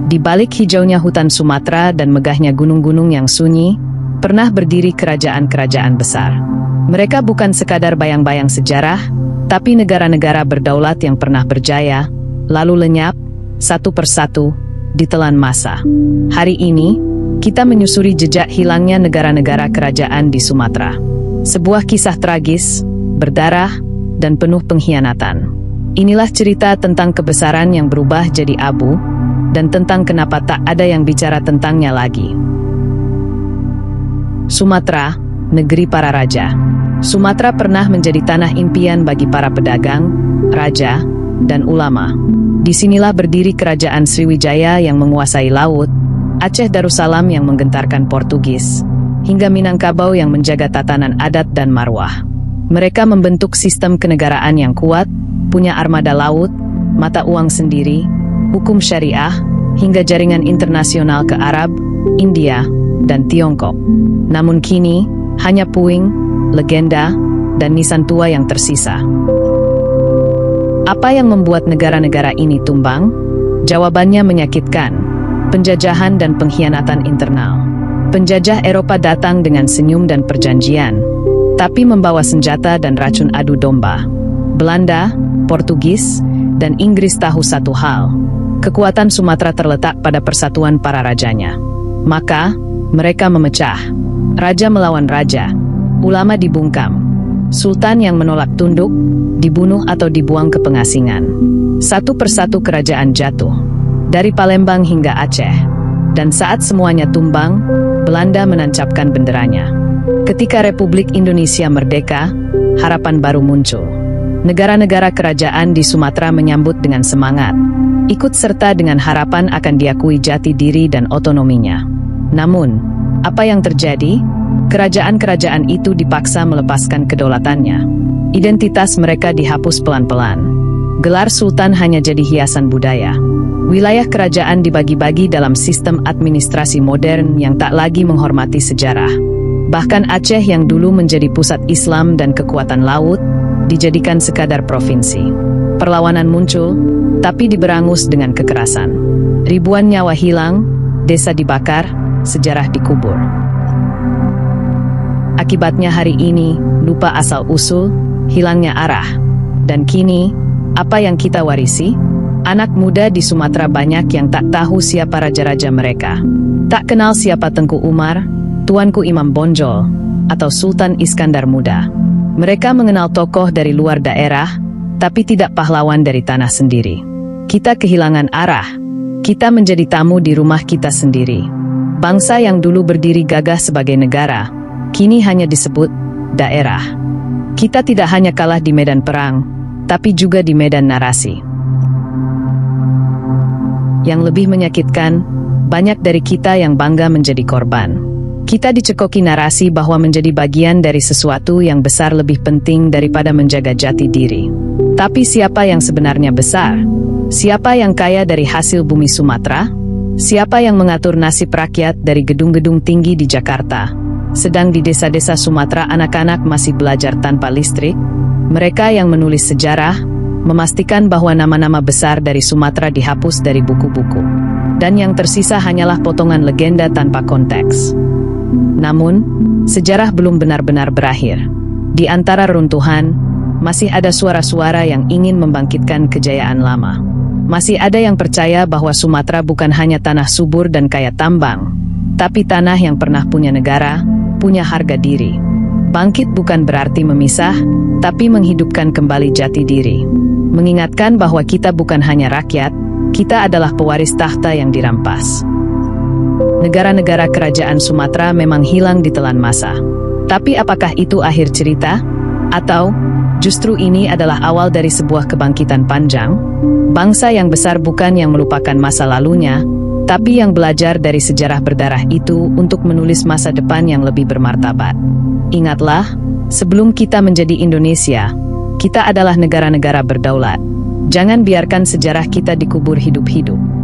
Di balik hijaunya hutan Sumatera dan megahnya gunung-gunung yang sunyi, pernah berdiri kerajaan-kerajaan besar. Mereka bukan sekadar bayang-bayang sejarah, tapi negara-negara berdaulat yang pernah berjaya, lalu lenyap, satu persatu, ditelan masa. Hari ini, kita menyusuri jejak hilangnya negara-negara kerajaan di Sumatera. Sebuah kisah tragis, berdarah, dan penuh pengkhianatan. Inilah cerita tentang kebesaran yang berubah jadi abu, dan tentang kenapa tak ada yang bicara tentangnya lagi. Sumatera, negeri para raja. Sumatera pernah menjadi tanah impian bagi para pedagang, raja, dan ulama. Disinilah berdiri kerajaan Sriwijaya yang menguasai laut, Aceh Darussalam yang menggentarkan Portugis, hingga Minangkabau yang menjaga tatanan adat dan marwah. Mereka membentuk sistem kenegaraan yang kuat, punya armada laut, mata uang sendiri, hukum syariah, hingga jaringan internasional ke Arab, India, dan Tiongkok. Namun kini, hanya puing, legenda, dan nisan tua yang tersisa. Apa yang membuat negara-negara ini tumbang? Jawabannya menyakitkan. Penjajahan dan pengkhianatan internal. Penjajah Eropa datang dengan senyum dan perjanjian, tapi membawa senjata dan racun adu domba. Belanda, Portugis, dan Inggris tahu satu hal. Kekuatan Sumatera terletak pada persatuan para rajanya. Maka, mereka memecah. Raja melawan raja. Ulama dibungkam. Sultan yang menolak tunduk, dibunuh atau dibuang ke pengasingan. Satu persatu kerajaan jatuh. Dari Palembang hingga Aceh. Dan saat semuanya tumbang, Belanda menancapkan benderanya. Ketika Republik Indonesia merdeka, harapan baru muncul. Negara-negara kerajaan di Sumatera menyambut dengan semangat, ikut serta dengan harapan akan diakui jati diri dan otonominya. Namun, apa yang terjadi? Kerajaan-kerajaan itu dipaksa melepaskan kedaulatannya. Identitas mereka dihapus pelan-pelan. Gelar sultan hanya jadi hiasan budaya. Wilayah kerajaan dibagi-bagi dalam sistem administrasi modern yang tak lagi menghormati sejarah. Bahkan Aceh yang dulu menjadi pusat Islam dan kekuatan laut, dijadikan sekadar provinsi. Perlawanan muncul, tapi diberangus dengan kekerasan. Ribuan nyawa hilang, desa dibakar, sejarah dikubur. Akibatnya hari ini, lupa asal-usul, hilangnya arah. Dan kini, apa yang kita warisi? Anak muda di Sumatera banyak yang tak tahu siapa raja-raja mereka. Tak kenal siapa Tengku Umar, Tuanku Imam Bonjol, atau Sultan Iskandar Muda. Mereka mengenal tokoh dari luar daerah, tapi tidak pahlawan dari tanah sendiri. Kita kehilangan arah. Kita menjadi tamu di rumah kita sendiri. Bangsa yang dulu berdiri gagah sebagai negara, kini hanya disebut daerah. Kita tidak hanya kalah di medan perang, tapi juga di medan narasi. Yang lebih menyakitkan, banyak dari kita yang bangga menjadi korban. Kita dicekoki narasi bahwa menjadi bagian dari sesuatu yang besar lebih penting daripada menjaga jati diri. Tapi siapa yang sebenarnya besar? Siapa yang kaya dari hasil bumi Sumatera? Siapa yang mengatur nasib rakyat dari gedung-gedung tinggi di Jakarta? Sedang di desa-desa Sumatera anak-anak masih belajar tanpa listrik? Mereka yang menulis sejarah, memastikan bahwa nama-nama besar dari Sumatera dihapus dari buku-buku. Dan yang tersisa hanyalah potongan legenda tanpa konteks. Namun, sejarah belum benar-benar berakhir. Di antara runtuhan, masih ada suara-suara yang ingin membangkitkan kejayaan lama. Masih ada yang percaya bahwa Sumatera bukan hanya tanah subur dan kaya tambang, tapi tanah yang pernah punya negara, punya harga diri. Bangkit bukan berarti memisah, tapi menghidupkan kembali jati diri. Mengingatkan bahwa kita bukan hanya rakyat, kita adalah pewaris tahta yang dirampas. Negara-negara kerajaan Sumatera memang hilang ditelan masa. Tapi apakah itu akhir cerita? Atau, justru ini adalah awal dari sebuah kebangkitan panjang? Bangsa yang besar bukan yang melupakan masa lalunya, tapi yang belajar dari sejarah berdarah itu untuk menulis masa depan yang lebih bermartabat. Ingatlah, sebelum kita menjadi Indonesia, kita adalah negara-negara berdaulat. Jangan biarkan sejarah kita dikubur hidup-hidup.